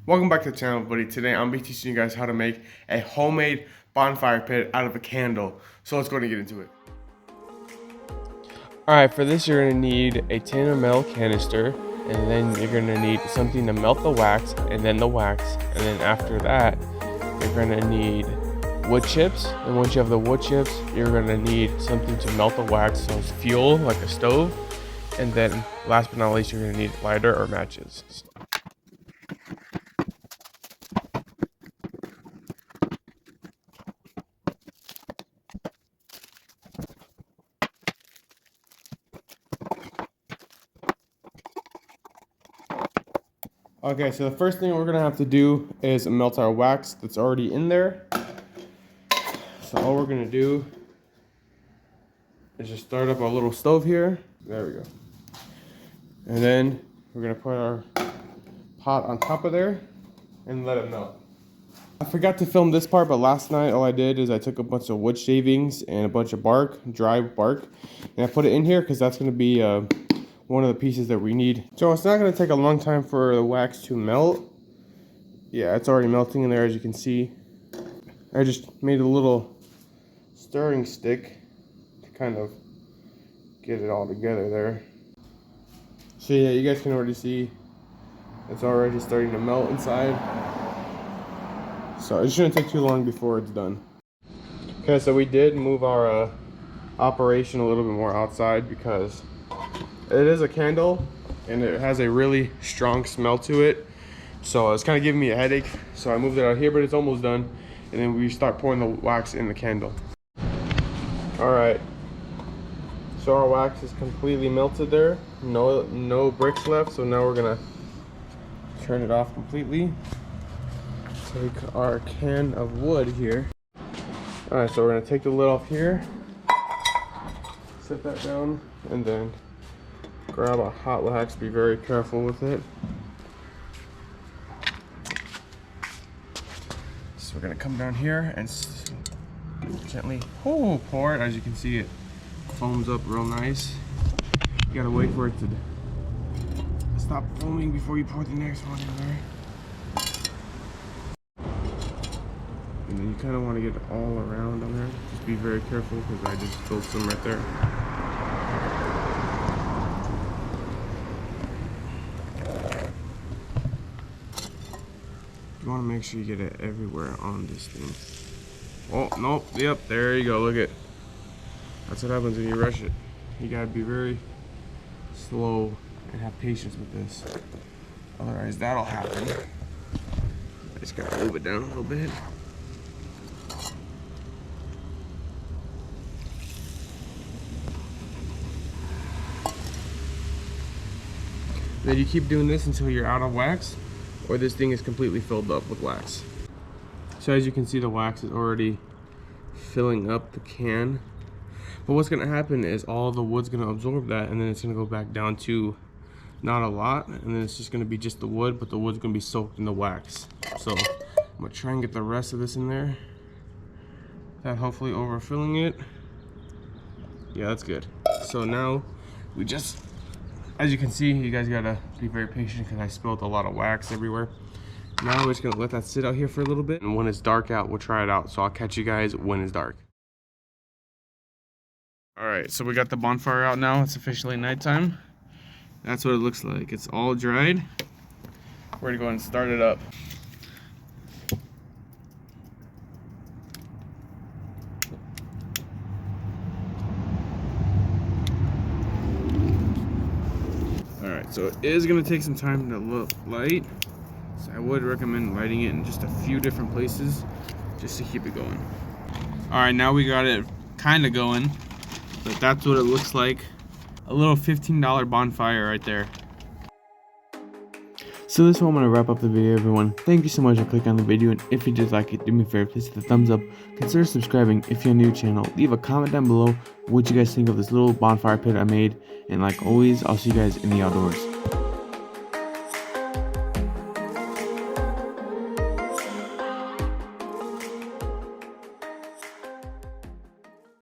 Welcome back to the channel, buddy. Today I'm going to be teaching you guys how to make a homemade bonfire pit out of a candle. So let's go and get into it. Alright, for this you're going to need a tin or metal canister, and then you're going to need something to melt the wax, and then the wax, and then after that you're going to need wood chips, and once you have the wood chips you're going to need something to melt the wax, so it's fuel like a stove, and then last but not least you're going to need lighter or matches. Okay, so the first thing we're gonna have to do is melt our wax that's already in there. So all we're gonna do is just start up our little stove here. There we go. And then we're gonna put our pot on top of there and let it melt. I forgot to film this part, but last night all I did is I took a bunch of wood shavings and a bunch of bark, dry bark, and I put it in here because that's gonna be one of the pieces that we need. So it's not going to take a long time for the wax to melt. Yeah, it's already melting in there, as you can see. I just made a little stirring stick to kind of get it all together there. So yeah, you guys can already see it's already starting to melt inside. So it shouldn't take too long before it's done. Okay, so we did move our operation a little bit more outside because it is a candle and it has a really strong smell to it, so it's kind of giving me a headache, so I moved it out here, but it's almost done, and then we start pouring the wax in the candle. All right, so our wax is completely melted there, no bricks left, so now we're gonna turn it off completely. Take our can of wood here. All right, so we're gonna take the lid off here, set that down, and then grab a hot wax. Be very careful with it. So we're gonna come down here and gently pour it. As you can see, it foams up real nice. You gotta wait for it to stop foaming before you pour the next one in there. And then you kind of want to get it all around on there. Just be very careful because I just spilled some right there. You want to make sure you get it everywhere on this thing. Oh, nope. Yep, there you go. Look at. That's what happens when you rush it. You gotta be very slow and have patience with this. Otherwise, that'll happen. I just gotta move it down a little bit. Then you keep doing this until you're out of wax, or this thing is completely filled up with wax. So as you can see, the wax is already filling up the can. But what's gonna happen is all the wood's gonna absorb that, and then it's gonna go back down to not a lot, and then it's just gonna be just the wood, but the wood's gonna be soaked in the wax. So I'm gonna try and get the rest of this in there. That hopefully overfilling it. Yeah, that's good. So now we just, as you can see, you guys gotta be very patient because I spilled a lot of wax everywhere. Now we're just gonna let that sit out here for a little bit, and when it's dark out, we'll try it out. So I'll catch you guys when it's dark. All right, so we got the bonfire out now. It's officially nighttime. That's what it looks like. It's all dried. We're gonna go and start it up. Alright, so it is going to take some time to light, so I would recommend lighting it in just a few different places just to keep it going. Alright, now we got it kind of going, but that's what it looks like. A little $15 bonfire right there. So this is where I'm going to wrap up the video, everyone. Thank you so much for clicking on the video, and if you did like it, do me a favor, please hit the thumbs up. Consider subscribing if you're new to the channel. Leave a comment down below what you guys think of this little bonfire pit I made, and like always, I'll see you guys in the outdoors.